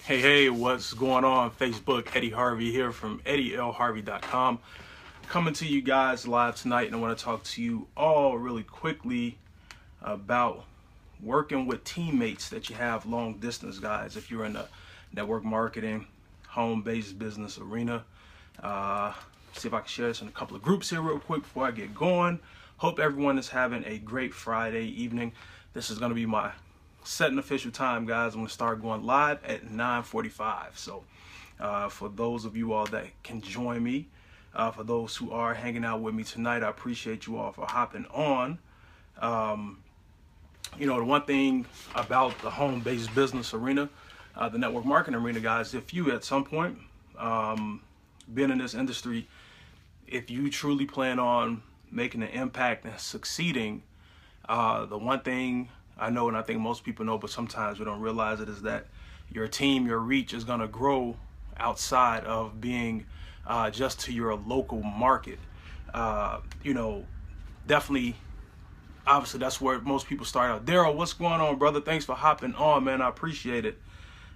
Hey, what's going on? Facebook, Eddie Harvey here from EddieLHarvey.com. Coming to you guys live tonight, and I want to talk to you all really quickly about working with teammates that you have long distance, guys. If you're in the network marketing, home-based business arena, see if I can share this in a couple of groups here real quick before I get going. Hope everyone is having a great Friday evening. This is going to be my setting official time, guys. I'm going to start going live at 9:45. So for those of you all that can join me, for those who are hanging out with me tonight, I appreciate you all for hopping on. The one thing about the home-based business arena, the network marketing arena, guys, if you at some point been in this industry, if you truly plan on making an impact and succeeding, the one thing I know, and I think most people know, but sometimes we don't realize it, is that your team, your reach is going to grow outside of being just to your local market. Definitely, obviously, that's where most people start out. Daryl, what's going on, brother? Thanks for hopping on, man. I appreciate it.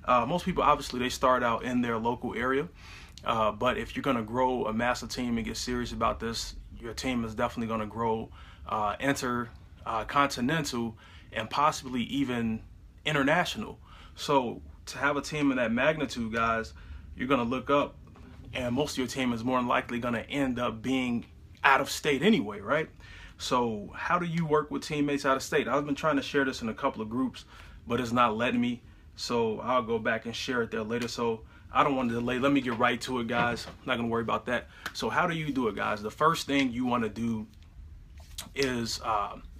Most people, obviously, they start out in their local area. But if you're going to grow a massive team and get serious about this, your team is definitely going to grow intercontinental and possibly even international. So to have a team of that magnitude, guys, you're going to look up, and most of your team is more than likely going to end up being out of state anyway, right? So how do you work with teammates out of state? I've been trying to share this in a couple of groups, but it's not letting me. So I'll go back and share it there later. So I don't want to delay. Let me get right to it, guys. I'm not going to worry about that. So how do you do it, guys? The first thing you want to do is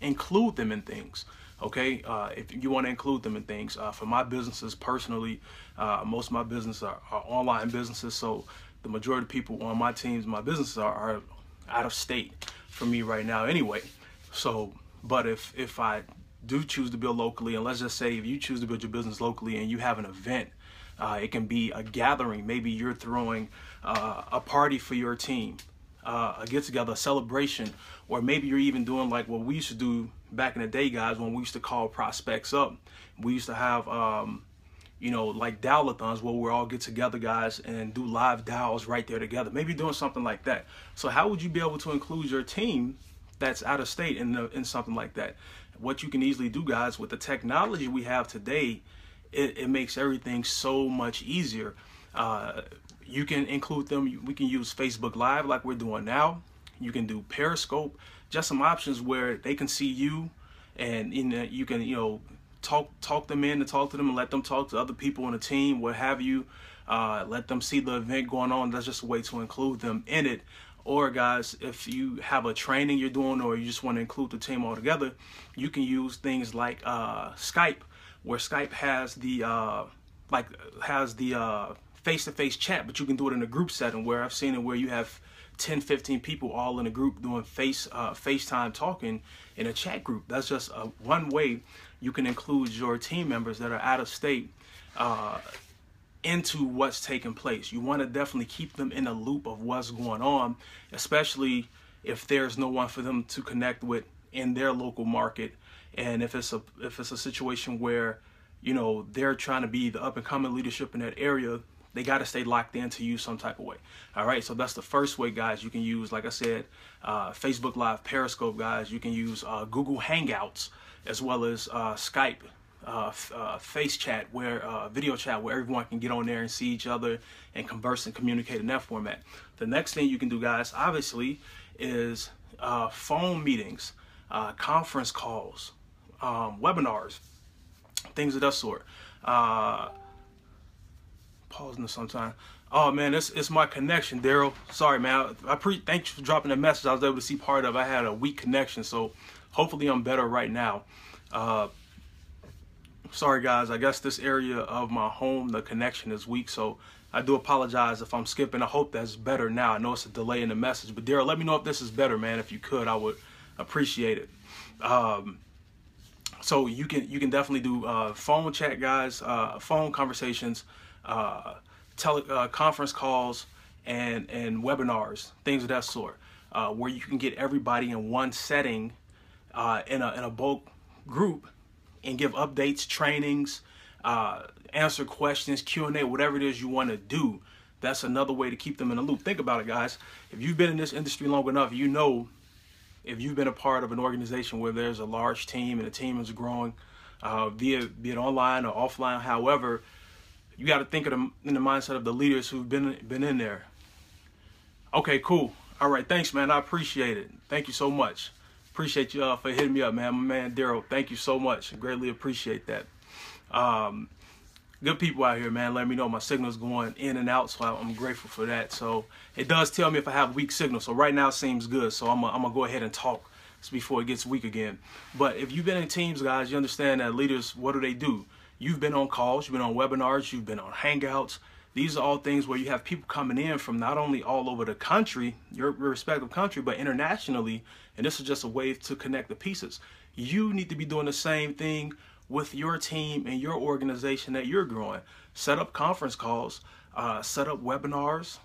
include them in things. Okay, if you want to include them in things. For my businesses personally, most of my businesses are online businesses, so the majority of people on my teams, my businesses are out of state for me right now anyway. So, but if I do choose to build locally, and let's just say if you choose to build your business locally and you have an event, it can be a gathering. Maybe you're throwing a party for your team, a get-together, a celebration, or maybe you're even doing like what we used to do back in the day, guys, when we used to call prospects up. We used to have, like dial-a-thons where we all get together, guys, and do live dials right there together. Maybe doing something like that. So how would you be able to include your team that's out of state in something like that? What you can easily do, guys, with the technology we have today, it makes everything so much easier. You can include them. We can use Facebook Live like we're doing now. You can do Periscope, just some options where they can see you, and you can talk them in and talk to them and let them talk to other people on the team, what have you. Let them see the event going on. That's just a way to include them in it. Or, guys, if you have a training you're doing, or you just want to include the team all together, you can use things like Skype, where Skype has the face-to-face chat, but you can do it in a group setting, where I've seen it where you have 10, 15 people all in a group doing FaceTime talking in a chat group. That's just one way you can include your team members that are out of state into what's taking place. You want to definitely keep them in a loop of what's going on, especially if there's no one for them to connect with in their local market. And if it's a situation where they're trying to be the up-and-coming leadership in that area, they got to stay locked in to use some type of way. All right, so that's the first way, guys. You can use, like I said, Facebook Live, Periscope, guys. You can use Google Hangouts, as well as Skype, face chat, where video chat, where everyone can get on there and see each other and converse and communicate in that format. The next thing you can do, guys, obviously, is phone meetings, conference calls, webinars, things of that sort. Pausing this sometime. Oh man, it's my connection, Daryl. Sorry, man. Thank you for dropping that message. I was able to see part of it. I had a weak connection, so hopefully I'm better right now. Sorry, guys. I guess this area of my home, the connection is weak, so I do apologize if I'm skipping. I hope that's better now. I know it's a delay in the message, but Daryl, let me know if this is better, man. If you could, I would appreciate it. So you can definitely do phone chat, guys, phone conversations, conference calls, and webinars, things of that sort, where you can get everybody in one setting in a bulk group and give updates, trainings, answer questions, Q&A, whatever it is you want to do. That's another way to keep them in the loop. Think about it, guys. If you've been in this industry long enough, you know, if you've been a part of an organization where there's a large team and the team is growing, be it online or offline, however, you got to think of them in the mindset of the leaders who've been in there. Okay, cool. All right, thanks, man. I appreciate it. Thank you so much. Appreciate you for hitting me up, man. My man Daryl, thank you so much. Greatly appreciate that. Good people out here, man. Let me know my signal's going in and out, so I'm grateful for that. So it does tell me if I have weak signal. So right now it seems good. So I'm gonna go ahead and talk before it gets weak again. But if you've been in teams, guys, you understand that leaders, what do? You've been on calls, you've been on webinars, you've been on hangouts. These are all things where you have people coming in from not only all over the country, your respective country, but internationally. And this is just a way to connect the pieces. You need to be doing the same thing with your team and your organization that you're growing. Set up conference calls, set up webinars,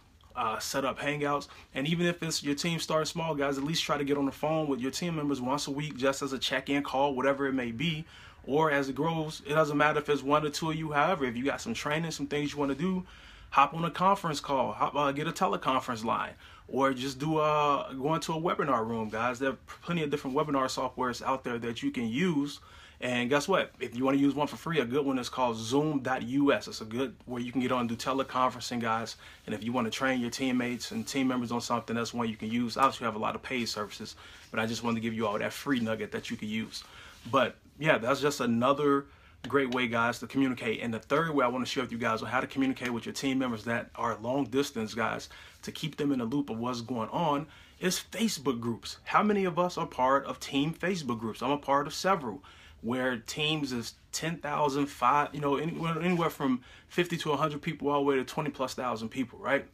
set up hangouts. And even if it's your team starting small, guys, at least try to get on the phone with your team members once a week, just as a check-in call, whatever it may be. Or as it grows, it doesn't matter if it's one or two of you. However, if you got some training, some things you want to do, hop on a conference call, get a teleconference line, or just go into a webinar room, guys. There are plenty of different webinar softwares out there that you can use. And guess what? If you want to use one for free, a good one is called Zoom.us. It's a good where you can get on and do teleconferencing, guys. And if you want to train your teammates and team members on something, that's one you can use. Obviously, you have a lot of paid services, but I just wanted to give you all that free nugget that you could use. But yeah, that's just another great way, guys, to communicate. And the third way I want to share with you guys on how to communicate with your team members that are long distance, guys, to keep them in the loop of what's going on is Facebook groups. How many of us are part of team Facebook groups? I'm a part of several, where teams is 10,000, anywhere from 50 to 100 people all the way to 20,000+ people, right?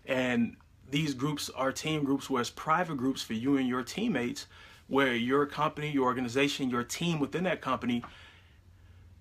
And these groups are team groups where it's private groups for you and your teammates, where your company, your organization, your team within that company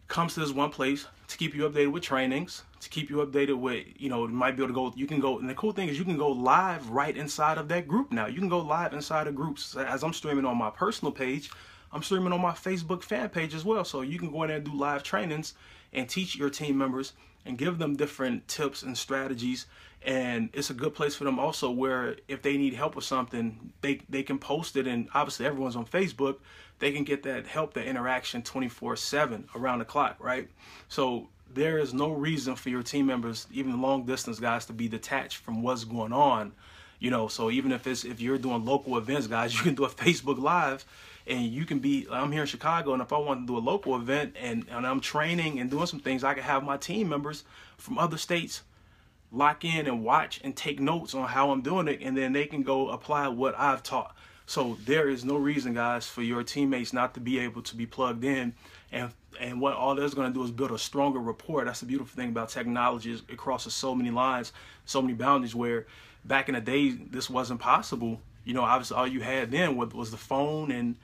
comes to this one place to keep you updated with trainings, to keep you updated with, might be able to go, you can go, and the cool thing is you can go live right inside of that group now. You can go live inside of groups. As I'm streaming on my personal page, I'm streaming on my Facebook fan page as well. So you can go in there and do live trainings and teach your team members and give them different tips and strategies. And it's a good place for them also, where if they need help with something, they can post it. And obviously everyone's on Facebook. They can get that help, that interaction 24/7 around the clock, right? So there is no reason for your team members, even long distance guys, to be detached from what's going on. So even if you're doing local events, guys, you can do a Facebook Live. And you can I'm here in Chicago, and if I want to do a local event and I'm training and doing some things, I can have my team members from other states lock in and watch and take notes on how I'm doing it, and then they can go apply what I've taught. So there is no reason, guys, for your teammates not to be able to be plugged in. And what all that's going to do is build a stronger rapport. That's the beautiful thing about technology. It crosses so many lines, so many boundaries, where back in the day, this wasn't possible. Obviously all you had then was the phone and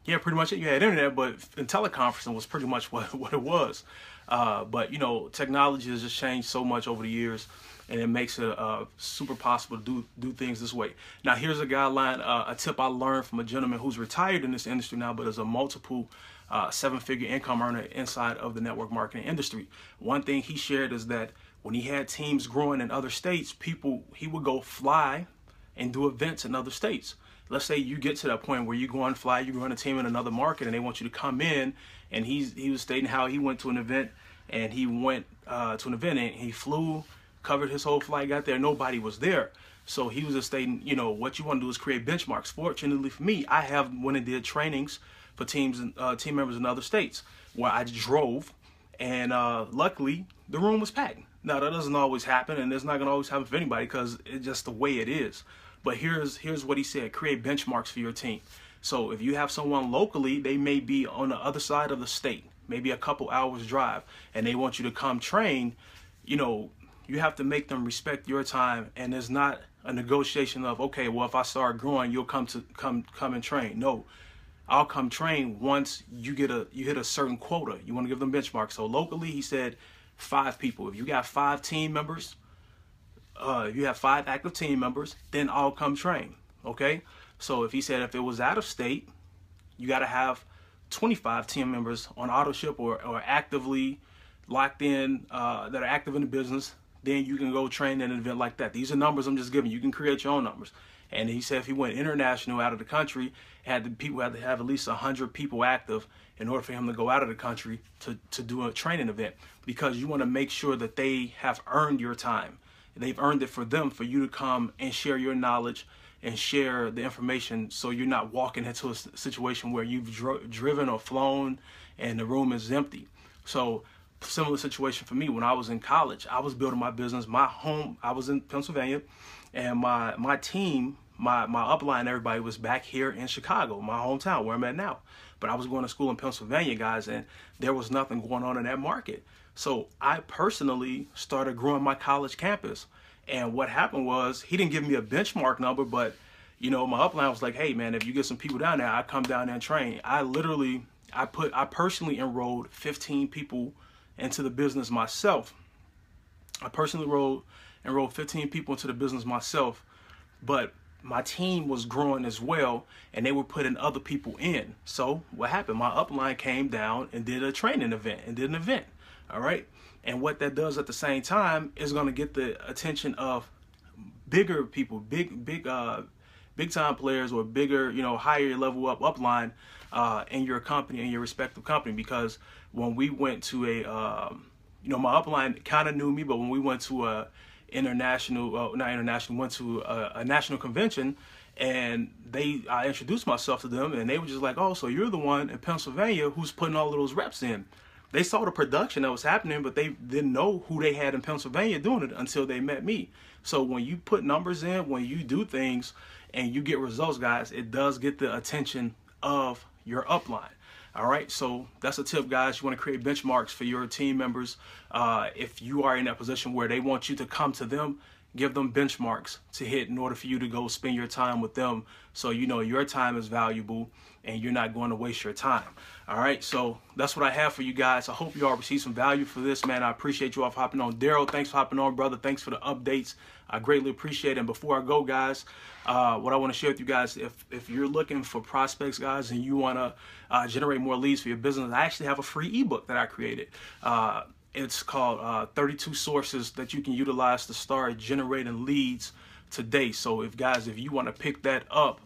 yeah, pretty much it. You had internet, but teleconferencing was pretty much what it was. But technology has just changed so much over the years, and it makes it super possible to do things this way. Now, here's a guideline, a tip I learned from a gentleman who's retired in this industry now, but is a multiple seven-figure income earner inside of the network marketing industry. One thing he shared is that when he had teams growing in other states, he would go fly and do events in other states. Let's say you get to that point where you go on fly, you run a team in another market, and they want you to come in. And he was stating how he went to an event, and he flew, covered his whole flight, got there, nobody was there. So he was just stating, what you want to do is create benchmarks. Fortunately for me, I have went and did trainings for teams and team members in other states where I drove, and luckily the room was packed. Now that doesn't always happen, and it's not going to always happen for anybody because it's just the way it is. But here's what he said: create benchmarks for your team. So if you have someone locally, they may be on the other side of the state, maybe a couple hours drive, and they want you to come train. You have to make them respect your time, and it's not a negotiation of, okay, well, if I start growing, you'll come and train. No, I'll come train once you hit a certain quota. You want to give them benchmarks. So locally, he said 5 people. If you got 5 team members, if you have 5 active team members, then I'll come train. Okay. So if he said if it was out of state, you got to have 25 team members on auto ship or actively locked in, that are active in the business, then you can go train in an event like that. These are numbers I'm just giving you. You can create your own numbers. And he said if he went international out of the country, people had to have at least 100 people active in order for him to go out of the country to do a training event, because you want to make sure that they have earned your time. They've earned it for you to come and share your knowledge and share the information, so you're not walking into a situation where you've driven or flown and the room is empty. So similar situation for me when I was in college. I was building my business. I was in Pennsylvania, and my team, my upline, everybody was back here in Chicago, my hometown where I'm at now. But I was going to school in Pennsylvania, guys, and there was nothing going on in that market. So I personally started growing my college campus. And what happened was, he didn't give me a benchmark number, but you know, my upline was like, hey man, if you get some people down there, I come down there and train. I personally enrolled 15 people into the business myself. I personally enrolled 15 people into the business myself, but my team was growing as well, and they were putting other people in. So what happened? My upline came down and did a training event and did an event. All right. And what that does at the same time is going to get the attention of bigger people, big time players, or bigger, you know, higher level upline in your company, in your respective company. Because when we went to you know, my upline kind of knew me, but when we went to a went to a national convention, and I introduced myself to them, and they were just like, oh, so you're the one in Pennsylvania who's putting all of those reps in. They saw the production that was happening, but they didn't know who they had in Pennsylvania doing it until they met me. So when you put numbers in, when you do things and you get results, guys, it does get the attention of your upline. All right, so that's a tip, guys. You want to create benchmarks for your team members. If you are in that position where they want you to come to them, give them benchmarks to hit in order for you to go spend your time with them, so you know your time is valuable and you're not going to waste your time. All right, so that's what I have for you guys. I hope you all receive some value for this, man. I appreciate you all for hopping on. Daryl, thanks for hopping on, brother. Thanks for the updates. I greatly appreciate it. And before I go, guys, what I want to share with you guys, if you're looking for prospects, guys, and you want to generate more leads for your business, I actually have a free ebook that I created. It's called 32 Sources that you can utilize to start generating leads today. So if you want to pick that up,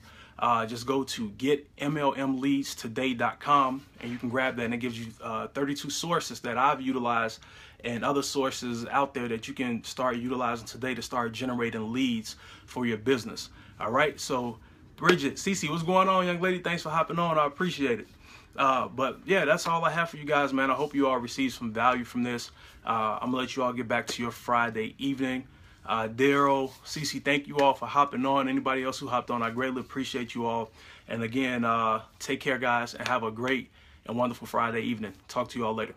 just go to getmlmleadstoday.com and you can grab that, and it gives you 32 sources that I've utilized and other sources out there that you can start utilizing today to start generating leads for your business. All right, so Bridget, Cece, what's going on, young lady? Thanks for hopping on. I appreciate it. But yeah, that's all I have for you guys, man. I hope you all receive some value from this. I'm gonna let you all get back to your Friday evening. Daryl, Cece, thank you all for hopping on. Anybody else who hopped on, I greatly appreciate you all. And again, take care, guys, and have a great and wonderful Friday evening. Talk to you all later.